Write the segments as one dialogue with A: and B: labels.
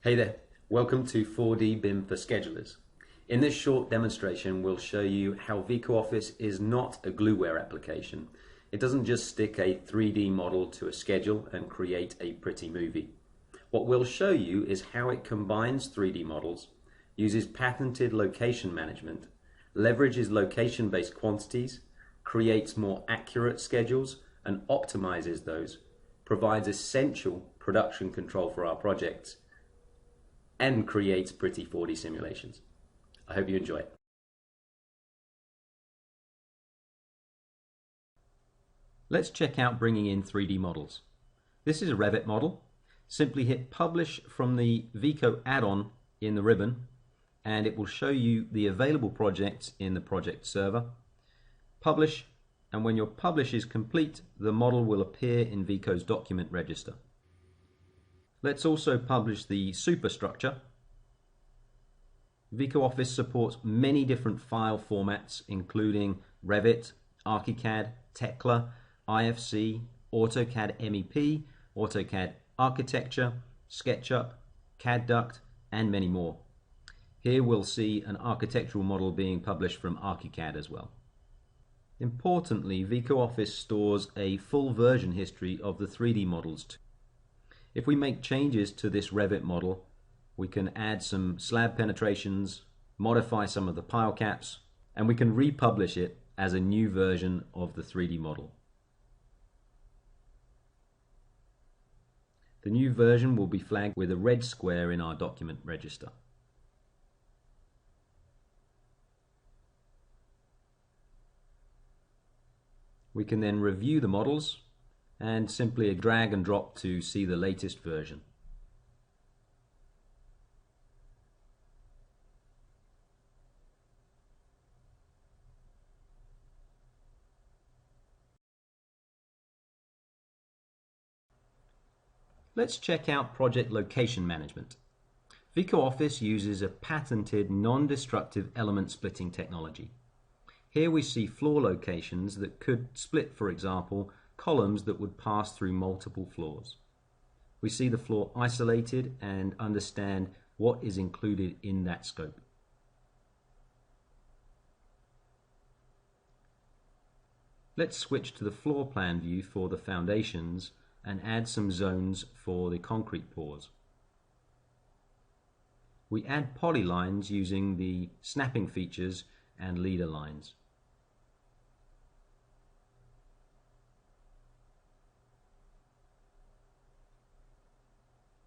A: Hey there, welcome to 4D BIM for Schedulers. In this short demonstration, we'll show you how Vico Office is not a glueware application. It doesn't just stick a 3D model to a schedule and create a pretty movie. What we'll show you is how it combines 3D models, uses patented location management, leverages location-based quantities, creates more accurate schedules and optimizes those, provides essential production control for our projects, and creates pretty 4D simulations. I hope you enjoy it. Let's check out bringing in 3D models. This is a Revit model. Simply hit Publish from the Vico add-on in the ribbon, and it will show you the available projects in the project server. Publish, and when your publish is complete, the model will appear in Vico's document register. Let's also publish the superstructure. Vico Office supports many different file formats, including Revit, ArchiCAD, Tekla, IFC, AutoCAD MEP, AutoCAD Architecture, SketchUp, CAD Duct, and many more. Here we'll see an architectural model being published from ArchiCAD as well. Importantly, Vico Office stores a full version history of the 3D models too. If we make changes to this Revit model, we can add some slab penetrations, modify some of the pile caps, and we can republish it as a new version of the 3D model. The new version will be flagged with a red square in our document register. We can then review the models and simply drag and drop to see the latest version. Let's check out project location management. Vico Office uses a patented non-destructive element splitting technology. Here we see floor locations that could split, for example, columns that would pass through multiple floors. We see the floor isolated and understand what is included in that scope. Let's switch to the floor plan view for the foundations and add some zones for the concrete pours. We add polylines using the snapping features and leader lines.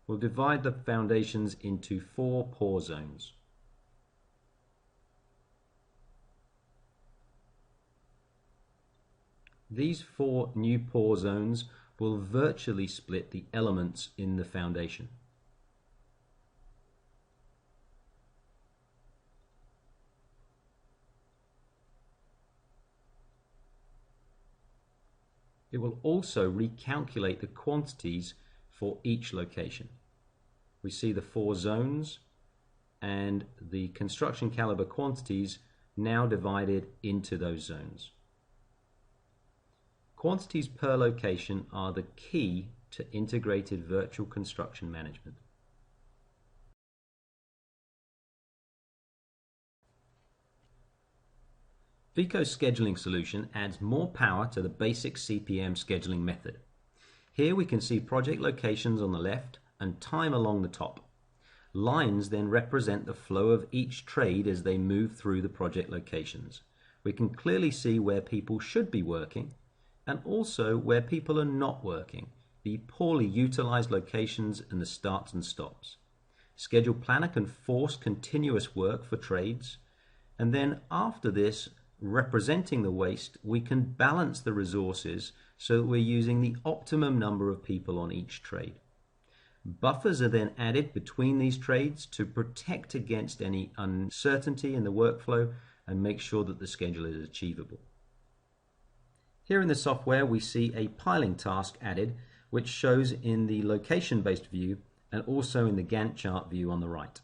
A: We'll divide the foundations into 4 pour zones. These 4 new pour zones will virtually split the elements in the foundation. It will also recalculate the quantities for each location. We see the 4 zones and the construction caliber quantities now divided into those zones. Quantities per location are the key to integrated virtual construction management. Vico's scheduling solution adds more power to the basic CPM scheduling method. Here we can see project locations on the left and time along the top. Lines then represent the flow of each trade as they move through the project locations. We can clearly see where people should be working and also where people are not working, the poorly utilized locations and the starts and stops. Schedule Planner can force continuous work for trades, and then after this, representing the waste, we can balance the resources so that we're using the optimum number of people on each trade. Buffers are then added between these trades to protect against any uncertainty in the workflow and make sure that the schedule is achievable. Here in the software we see a piling task added, which shows in the location-based view and also in the Gantt chart view on the right.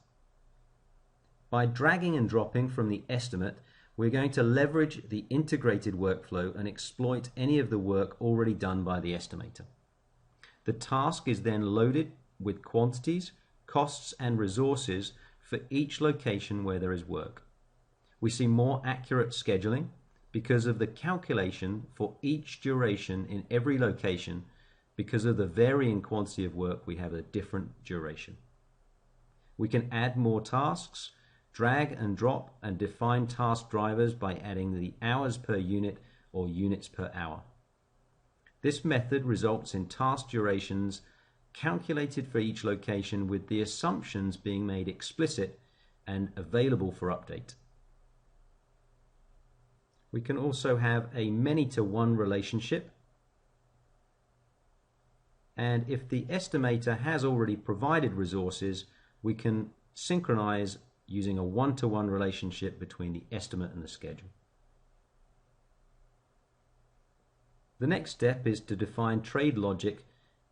A: By dragging and dropping from the estimate, we're going to leverage the integrated workflow and exploit any of the work already done by the estimator. The task is then loaded with quantities, costs and resources for each location where there is work. We see more accurate scheduling because of the calculation for each duration in every location. Because of the varying quantity of work, we have a different duration. We can add more tasks, drag and drop, and define task drivers by adding the hours per unit or units per hour. This method results in task durations calculated for each location with the assumptions being made explicit and available for update. We can also have a many-to-one relationship, and if the estimator has already provided resources, we can synchronize using a one-to-one relationship between the estimate and the schedule. The next step is to define trade logic,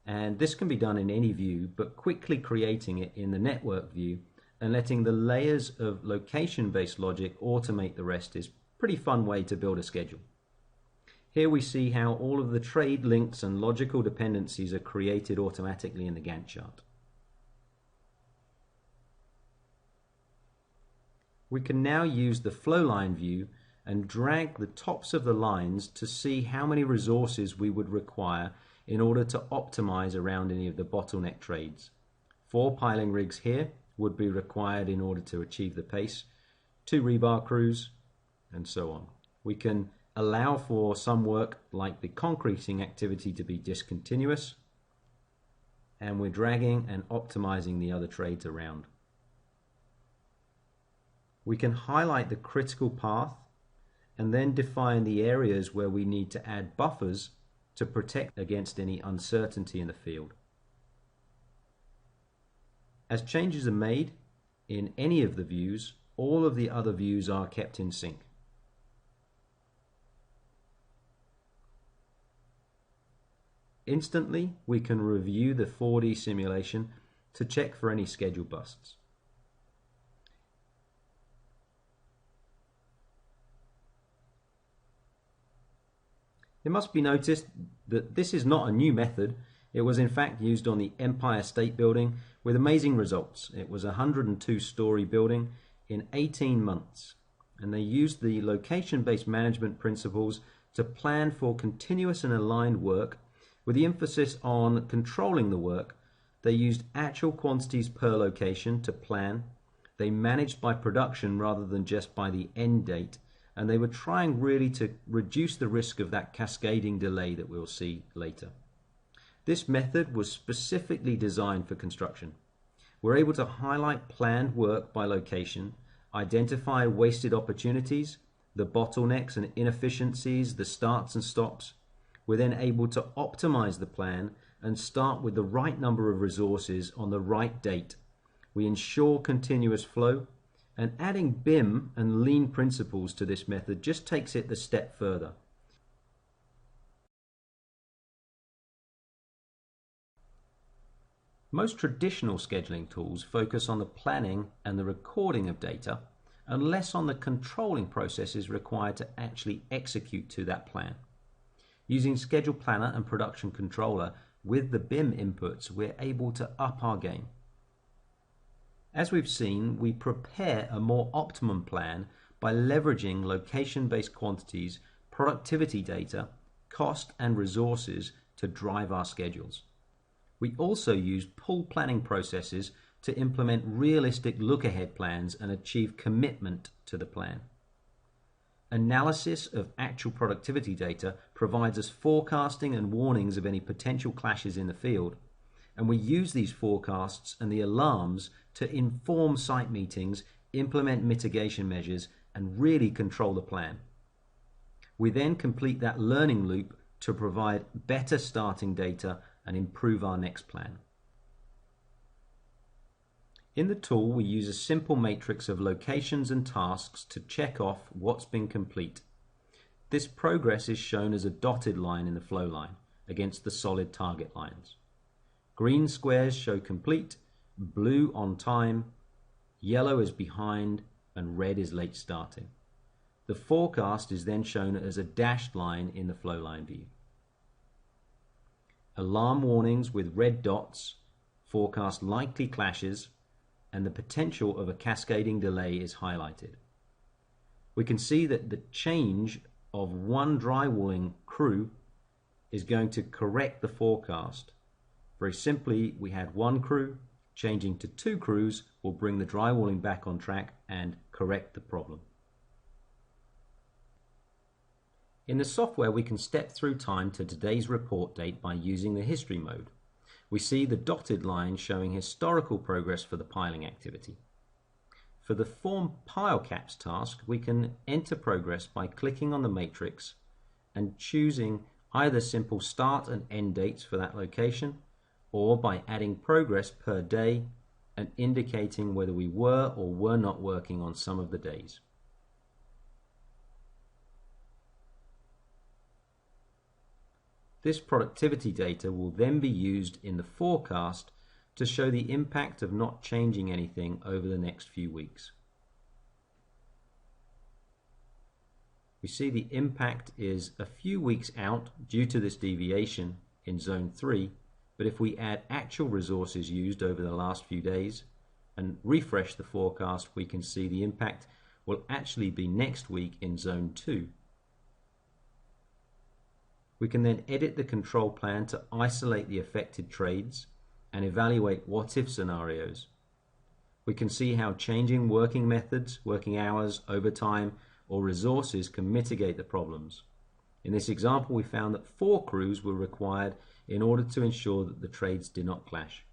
A: and this can be done in any view, but quickly creating it in the network view and letting the layers of location-based logic automate the rest is a pretty fun way to build a schedule. Here we see how all of the trade links and logical dependencies are created automatically in the Gantt chart. We can now use the flowline view and drag the tops of the lines to see how many resources we would require in order to optimize around any of the bottleneck trades. 4 piling rigs here would be required in order to achieve the pace, 2 rebar crews, and so on. We can allow for some work like the concreting activity to be discontinuous, and we're dragging and optimizing the other trades around. We can highlight the critical path and then define the areas where we need to add buffers to protect against any uncertainty in the field. As changes are made in any of the views, all of the other views are kept in sync. Instantly, we can review the 4D simulation to check for any schedule busts. It must be noticed that this is not a new method. It was in fact used on the Empire State Building with amazing results. It was a 102-story building in 18 months, and they used the location-based management principles to plan for continuous and aligned work with the emphasis on controlling the work. They used actual quantities per location to plan. They managed by production rather than just by the end date. And they were trying really to reduce the risk of that cascading delay that we'll see later. This method was specifically designed for construction. We're able to highlight planned work by location, identify wasted opportunities, the bottlenecks and inefficiencies, the starts and stops. We're then able to optimize the plan and start with the right number of resources on the right date. We ensure continuous flow. And adding BIM and lean principles to this method just takes it the step further. Most traditional scheduling tools focus on the planning and the recording of data, and less on the controlling processes required to actually execute to that plan. Using Schedule Planner and Production Controller with the BIM inputs, we're able to up our game. As we've seen, we prepare a more optimum plan by leveraging location-based quantities, productivity data, cost and resources to drive our schedules. We also use pull planning processes to implement realistic look-ahead plans and achieve commitment to the plan. Analysis of actual productivity data provides us forecasting and warnings of any potential clashes in the field, and we use these forecasts and the alarms to inform site meetings, implement mitigation measures, and really control the plan. We then complete that learning loop to provide better starting data and improve our next plan. In the tool, we use a simple matrix of locations and tasks to check off what's been complete. This progress is shown as a dotted line in the flow line against the solid target lines. Green squares show complete, blue on time, yellow is behind, and red is late starting. The forecast is then shown as a dashed line in the flow line view. Alarm warnings with red dots forecast likely clashes, and the potential of a cascading delay is highlighted. We can see that the change of one drywalling crew is going to correct the forecast. Very simply, we had one crew. Changing to 2 crews will bring the drywalling back on track and correct the problem. In the software, we can step through time to today's report date by using the history mode. We see the dotted line showing historical progress for the piling activity. For the form pile caps task, we can enter progress by clicking on the matrix and choosing either simple start and end dates for that location, or by adding progress per day and indicating whether we were or were not working on some of the days. This productivity data will then be used in the forecast to show the impact of not changing anything over the next few weeks. We see the impact is a few weeks out due to this deviation in zone 3, but if we add actual resources used over the last few days and refresh the forecast, we can see the impact will actually be next week in zone 2. We can then edit the control plan to isolate the affected trades and evaluate what-if scenarios. We can see how changing working methods, working hours, overtime, or resources can mitigate the problems. In this example, we found that 4 crews were required in order to ensure that the trades did not clash.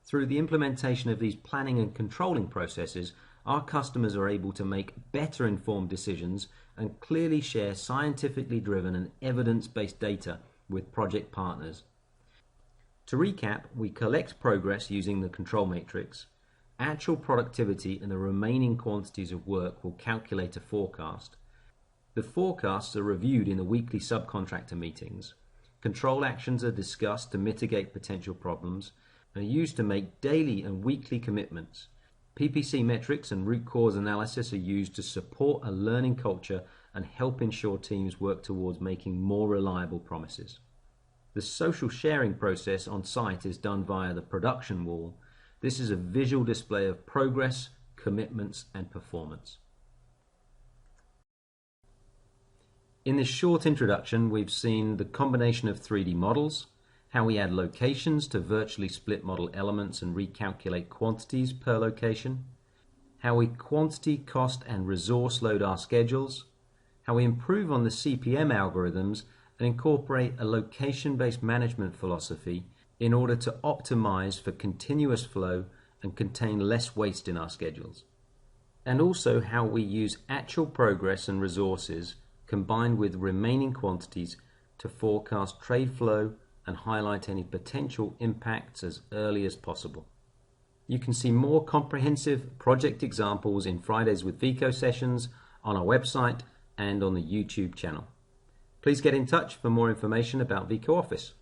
A: Through the implementation of these planning and controlling processes, our customers are able to make better informed decisions and clearly share scientifically driven and evidence-based data with project partners. To recap, we collect progress using the control matrix. Actual productivity and the remaining quantities of work will calculate a forecast. The forecasts are reviewed in the weekly subcontractor meetings. Control actions are discussed to mitigate potential problems and are used to make daily and weekly commitments. PPC metrics and root cause analysis are used to support a learning culture and help ensure teams work towards making more reliable promises. The social sharing process on site is done via the production wall. This is a visual display of progress, commitments, and performance. In this short introduction, we've seen the combination of 3D models, how we add locations to virtually split model elements and recalculate quantities per location, how we quantity, cost, and resource load our schedules, how we improve on the CPM algorithms and incorporate a location-based management philosophy in order to optimize for continuous flow and contain less waste in our schedules, and also how we use actual progress and resources combined with remaining quantities to forecast trade flow and highlight any potential impacts as early as possible. You can see more comprehensive project examples in Fridays with Vico sessions on our website and on the YouTube channel. Please get in touch for more information about Vico Office.